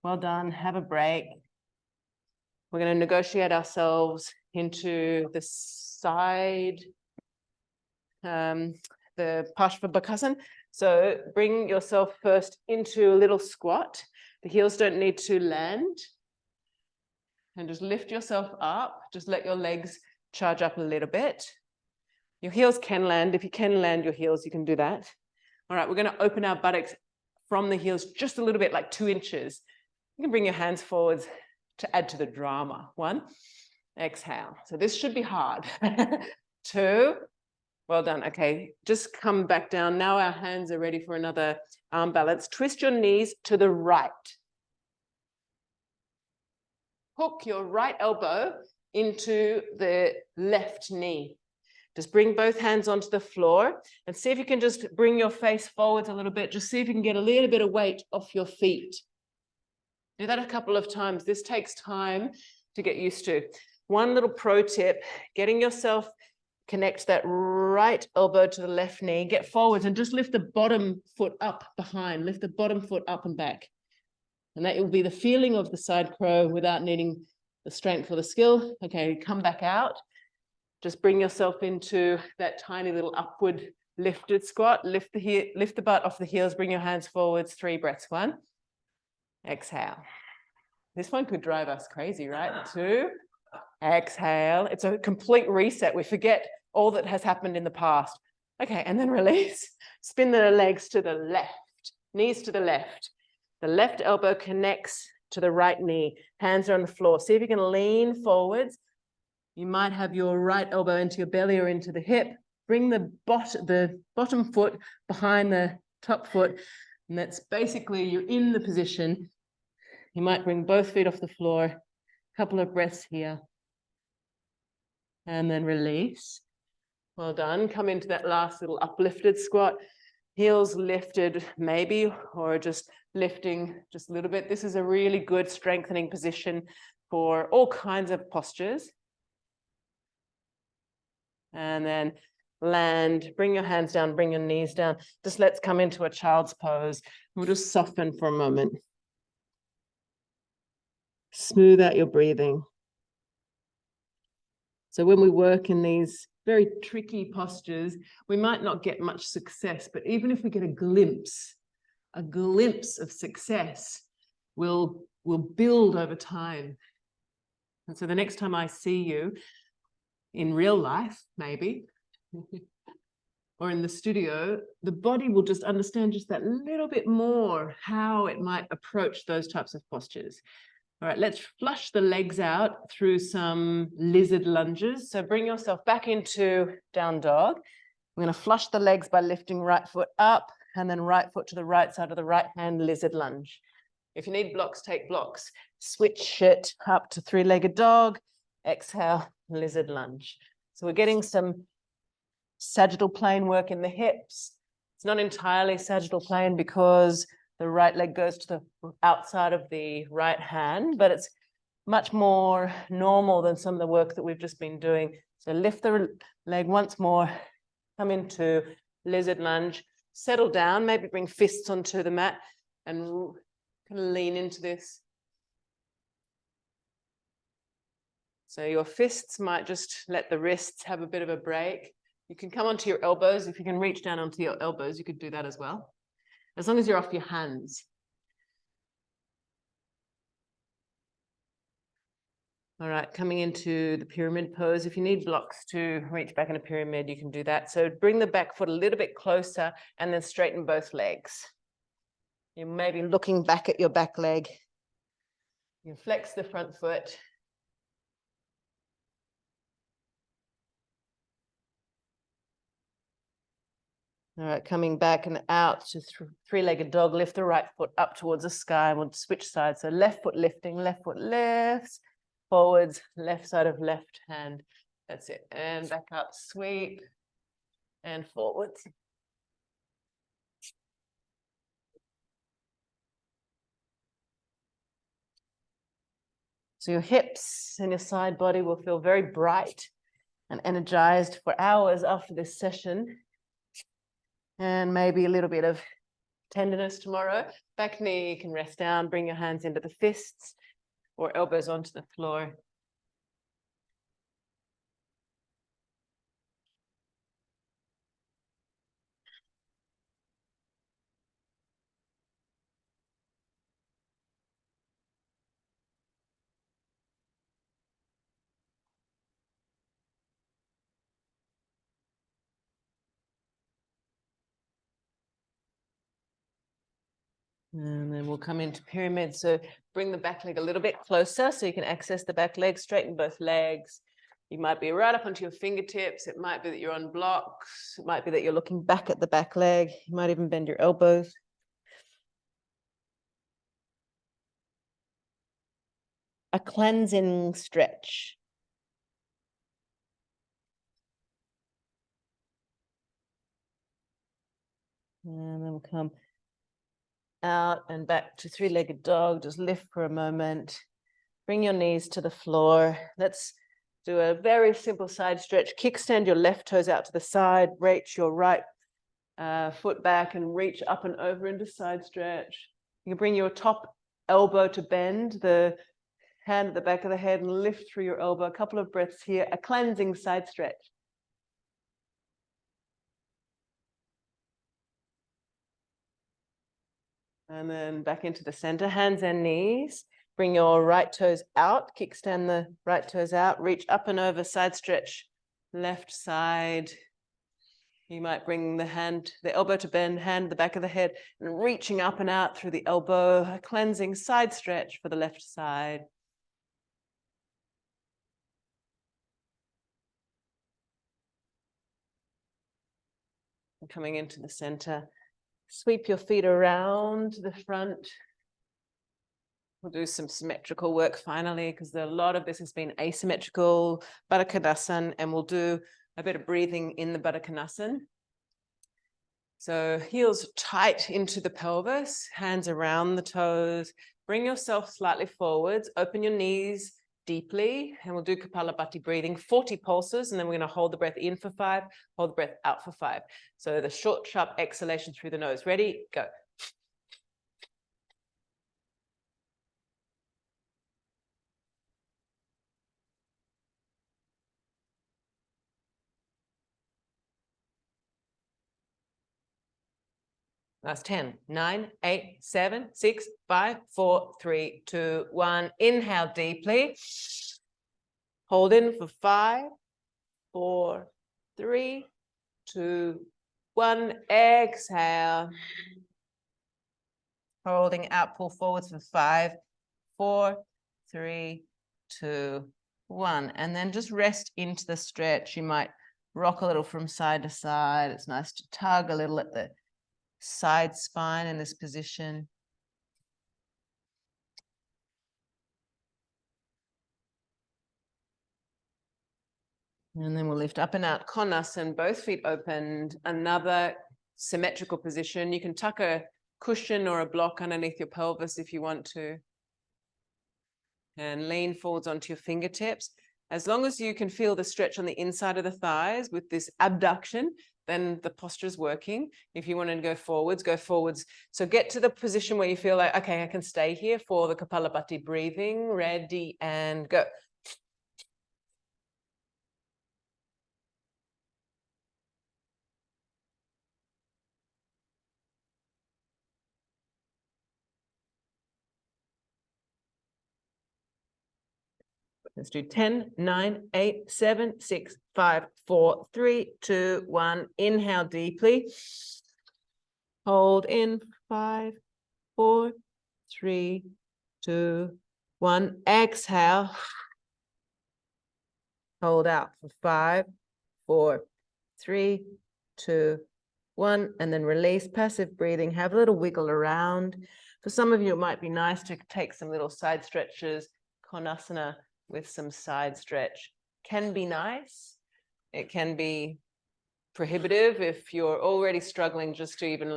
Well done. Have a break. We're going to negotiate ourselves into the side, the Parshva. So bring yourself first into a little squat. The heels don't need to land. And just lift yourself up. Just let your legs charge up a little bit. Your heels can land. If you can land your heels, you can do that. All right, we're going to open our buttocks from the heels just a little bit, like 2 inches. You can bring your hands forwards to add to the drama. 1, exhale. So this should be hard. 2, well done. Okay, just come back down. Now our hands are ready for another arm balance. Twist your knees to the right. Hook your right elbow into the left knee. Just bring both hands onto the floor and see if you can just bring your face forwards a little bit. Just see if you can get a little bit of weight off your feet. Do that a couple of times. This takes time to get used to. One little pro tip, getting yourself, connect that right elbow to the left knee, get forwards and just lift the bottom foot up behind, lift the bottom foot up and back. And that will be the feeling of the side crow without needing the strength or the skill. Okay, come back out. Just bring yourself into that tiny little upward lifted squat. Lift the butt off the heels, bring your hands forwards, 3 breaths. 1, exhale. This one could drive us crazy, right? 2, exhale. It's a complete reset. We forget all that has happened in the past. Okay, and then release. Spin the legs to the left, knees to the left. The left elbow connects to the right knee. Hands are on the floor. See if you can lean forwards. You might have your right elbow into your belly or into the hip. Bring the bottom foot behind the top foot. And that's basically, you're in the position. You might bring both feet off the floor. A couple of breaths here. And then release. Well done. Come into that last little uplifted squat. Heels lifted maybe, or just lifting just a little bit. This is a really good strengthening position for all kinds of postures. And then land, bring your hands down, bring your knees down. Just let's come into a child's pose. We'll just soften for a moment. Smooth out your breathing. So when we work in these very tricky postures, we might not get much success, but even if we get a glimpse of success, we'll build over time. And so the next time I see you, in real life, maybe, or in the studio, the body will just understand just that little bit more how it might approach those types of postures. All right, let's flush the legs out through some lizard lunges. So bring yourself back into down dog. We're going to flush the legs by lifting right foot up and then right foot to the right side of the right hand, lizard lunge. If you need blocks, take blocks. Switch it up to 3-legged dog. Exhale, lizard lunge. So we're getting some sagittal plane work in the hips. It's not entirely sagittal plane because the right leg goes to the outside of the right hand, but it's much more normal than some of the work that we've just been doing. So lift the leg once more, come into lizard lunge, settle down, maybe bring fists onto the mat and kind of lean into this. So your fists might just let the wrists have a bit of a break. You can come onto your elbows. If you can reach down onto your elbows, you could do that as well, as long as you're off your hands. All right, coming into the pyramid pose. If you need blocks to reach back in a pyramid, you can do that. So bring the back foot a little bit closer and then straighten both legs. You may be looking back at your back leg. You flex the front foot. All right, coming back and out to 3-legged dog. Lift the right foot up towards the sky. We'll switch sides. So left foot lifting, left foot lifts, forwards, left side of left hand. That's it. And back up, sweep, and forwards. So your hips and your side body will feel very bright and energized for hours after this session. And maybe a little bit of tenderness tomorrow. Back knee, you can rest down, bring your hands into the fists or elbows onto the floor. And then we'll come into pyramid. So bring the back leg a little bit closer so you can access the back leg, straighten both legs. You might be right up onto your fingertips. It might be that you're on blocks. It might be that you're looking back at the back leg. You might even bend your elbows. A cleansing stretch. And then we'll come out and back to three-legged dog. Just lift for a moment. Bring your knees to the floor. Let's do a very simple side stretch. Kickstand your left toes out to the side. Reach your right foot back and reach up and over into side stretch. You can bring your top elbow to bend, the hand at the back of the head, and lift through your elbow. A couple of breaths here. A cleansing side stretch. And then back into the center, hands and knees. Bring your right toes out, kickstand the right toes out, reach up and over, side stretch, left side. You might bring the elbow to bend, hand at the back of the head, and reaching up and out through the elbow, a cleansing side stretch for the left side. And coming into the center, sweep your feet around the front. We'll do some symmetrical work finally, because a lot of this has been asymmetrical, Baddha Konasana, and we'll do a bit of breathing in the Baddha Konasana. So heels tight into the pelvis, hands around the toes. Bring yourself slightly forwards, open your knees deeply, and we'll do Kapalabhati breathing, 40 pulses, and then we're going to hold the breath in for 5, hold the breath out for 5. So the short, sharp exhalation through the nose. Ready? Go. That's 10, 9, 8, 7, 6, 5, 4, 3, 2, 1. Inhale deeply. Hold in for 5, 4, 3, 2, 1. Exhale. Holding out, pull forwards for 5, 4, 3, 2, 1. And then just rest into the stretch. You might rock a little from side to side. It's nice to tug a little at the side spine in this position. And then we'll lift up and out, Konasana, both feet opened, another symmetrical position. You can tuck a cushion or a block underneath your pelvis if you want to. And lean forwards onto your fingertips. As long as you can feel the stretch on the inside of the thighs with this abduction, then the posture is working. If you want to go forwards, go forwards. So get to the position where you feel like, okay, I can stay here for the Kapalabhati breathing. Ready and go. Let's do 10, 9, 8, 7, 6, 5, 4, 3, 2, 1. Inhale deeply. Hold in 5, 4, 3, 2, 1. Exhale. Hold out for 5, 4, 3, 2, 1. And then release. Passive breathing. Have a little wiggle around. For some of you, it might be nice to take some little side stretches. Konasana with some side stretch can be nice. It can be prohibitive if you're already struggling just to even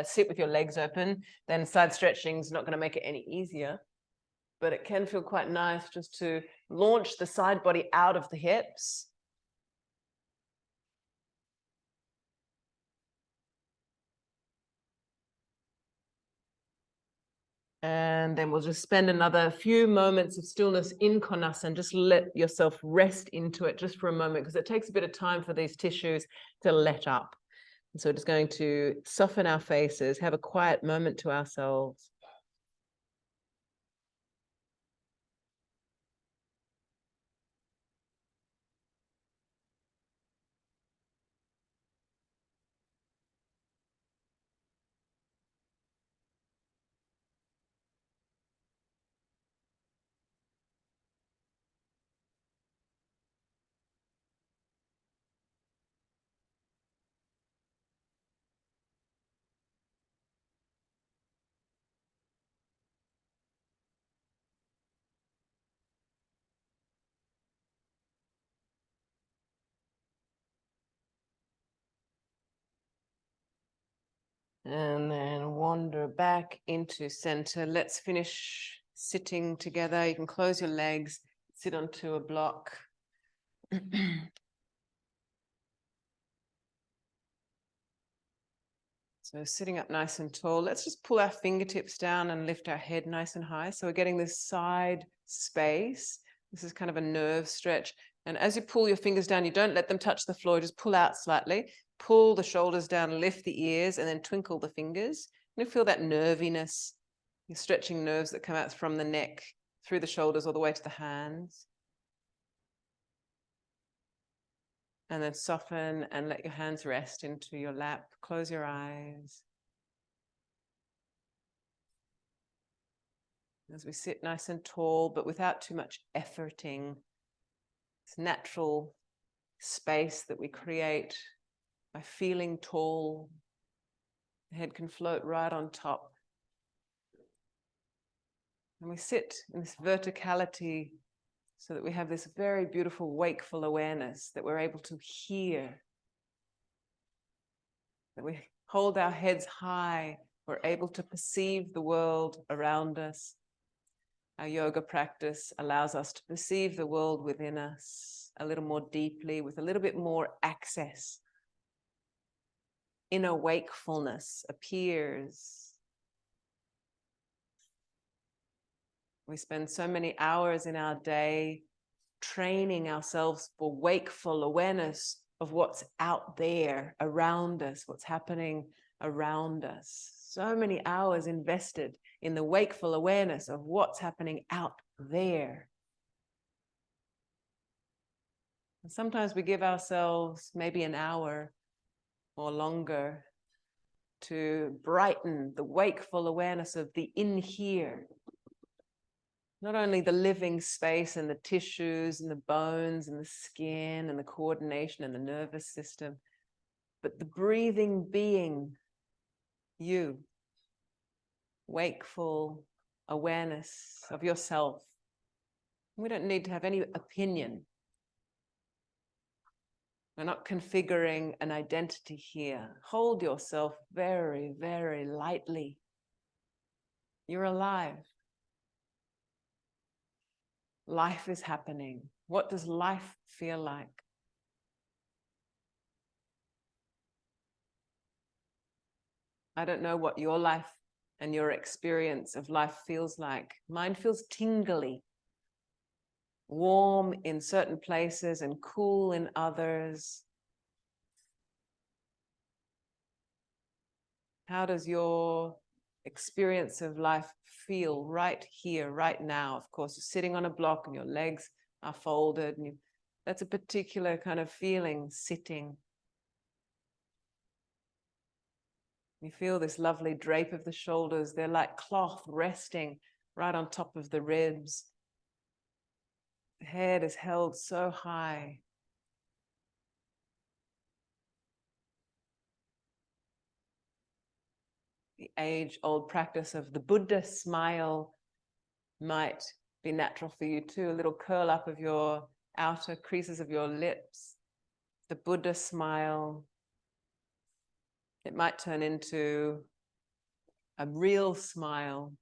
sit with your legs open. Then side stretching is not going to make it any easier, but it can feel quite nice just to launch the side body out of the hips. And then we'll just spend another few moments of stillness in Konasana. Just let yourself rest into it just for a moment, because it takes a bit of time for these tissues to let up. And so we're just going to soften our faces, have a quiet moment to ourselves. And then wander back into center. Let's finish sitting together. You can close your legs, sit onto a block. So sitting up nice and tall. Let's just pull our fingertips down and lift our head nice and high. So we're getting this side space. This is kind of a nerve stretch. And as you pull your fingers down, you don't let them touch the floor, just pull out slightly. Pull the shoulders down, lift the ears, and then twinkle the fingers. And you feel that nerviness. You're stretching nerves that come out from the neck, through the shoulders, all the way to the hands. And then soften and let your hands rest into your lap. Close your eyes. As we sit nice and tall, but without too much efforting, this natural space that we create by feeling tall. The head can float right on top. And we sit in this verticality so that we have this very beautiful wakeful awareness that we're able to hear, that we hold our heads high, we're able to perceive the world around us. Our yoga practice allows us to perceive the world within us a little more deeply, with a little bit more access. Inner wakefulness appears. We spend so many hours in our day training ourselves for wakeful awareness of what's out there around us, what's happening around us. So many hours invested in the wakeful awareness of what's happening out there. And sometimes we give ourselves maybe an hour or longer to brighten the wakeful awareness of the in here. Not only the living space and the tissues and the bones and the skin and the coordination and the nervous system, but the breathing being, you. Wakeful awareness of yourself. We don't need to have any opinion. We're not configuring an identity here. Hold yourself very, very lightly. You're alive. Life is happening. What does life feel like? I don't know what your life and your experience of life feels like. Mine feels tingly, warm in certain places and cool in others. How does your experience of life feel right here, right now? Of course, you're sitting on a block and your legs are folded. And that's a particular kind of feeling, sitting. You feel this lovely drape of the shoulders. They're like cloth resting right on top of the ribs. The head is held so high. The age-old practice of the Buddha smile might be natural for you too. A little curl up of your outer creases of your lips. The Buddha smile. It might turn into a real smile.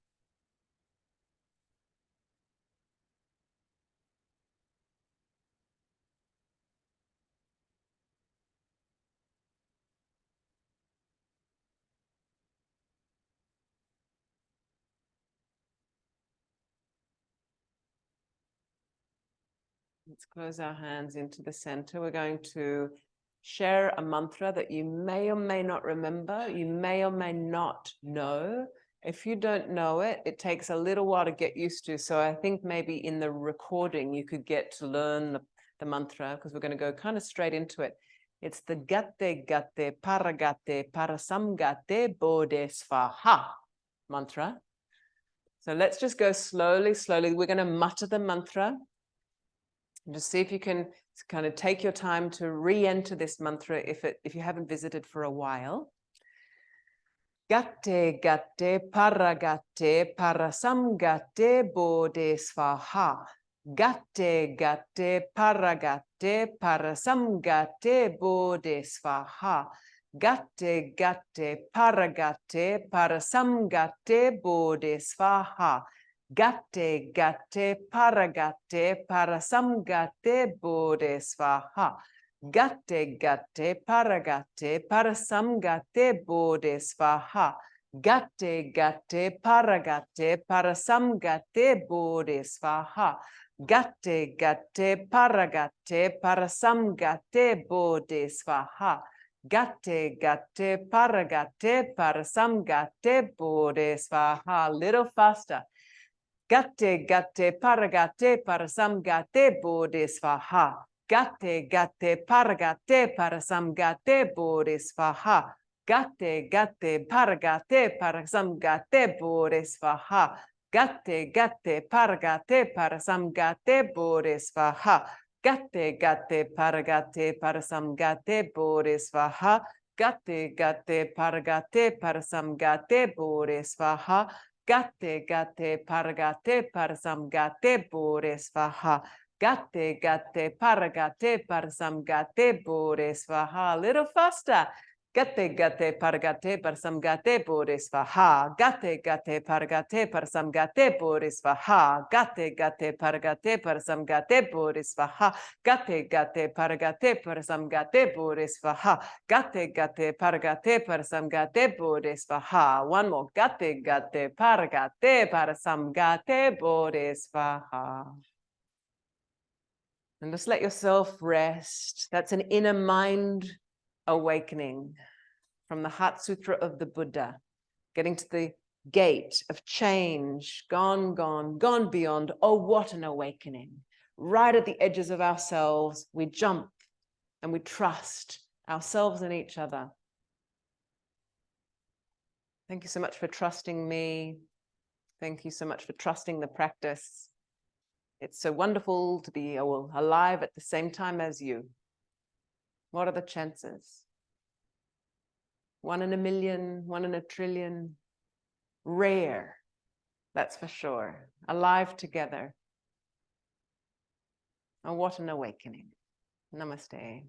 Let's close our hands into the center. We're going to share a mantra that you may or may not remember, you may or may not know. If you don't know it, it takes a little while to get used to. So I think maybe in the recording, you could get to learn the mantra, because we're going to go kind of straight into it. It's the gatte gatte paragatte parasamgatte bodhisvaha mantra. So let's just go slowly, slowly. We're going to mutter the mantra. And just see if you can kind of take your time to re-enter this mantra if you haven't visited for a while. Gatte gatte paragatte parasamgatte bodhisvaha. Gatte gatte paragatte parasamgatte bodhisvaha. Gatte gatte paragatte parasamgatte bodhisvaha. Gatte gatte paragatte parasamgatte bodhisvaha. Gatte gatte paragatte parasamgatte bodhisvaha. Gatte gatte paragatte parasamgatte bodhisvaha. Gatte gatte paragatte parasamgatte bodhisvaha. Gatte gatte paragatte parasamgatte bodhisvaha. Little faster. Gatte gatte paragatte parasamgatte bodhisvaha. Gatte gatte paragatte parasamgatte bodhisvaha. Gatte gatte paragatte parasamgatte bodhisvaha. Gatte gatte paragatte parasamgatte bodhisvaha. Gatte gatte paragatte parasamgatte bodhisvaha. Gatte gatte paragatte parasamgatte bodhisvaha. Gatte gatte paragatte parasamgatte bodhisvaha. Gatte gatte paragatte parasamgatte bodhisvaha. Little faster. Gatte gatte paragatte parasamgatte bodhisvaha. Gatte gatte paragatte parasamgatte bodhisvaha. Gatte gatte paragatte parasamgatte bodhisvaha. Gatte gatte paragatte parasamgatte bodhisvaha. Gatte gatte paragatte parasamgatte bodhisvaha. One more. Gatte gatte paragatte parasamgatte bodhisvaha. And just let yourself rest. That's an inner mind awakening from the Heart Sutra of the Buddha, getting to the gate of change, gone, gone, gone beyond. Oh, what an awakening. Right at the edges of ourselves, we jump and we trust ourselves and each other. Thank you so much for trusting me. Thank you so much for trusting the practice. It's so wonderful to be alive at the same time as you. What are the chances? 1 in a million, 1 in a trillion. Rare, that's for sure. Alive together. Oh, what an awakening. Namaste.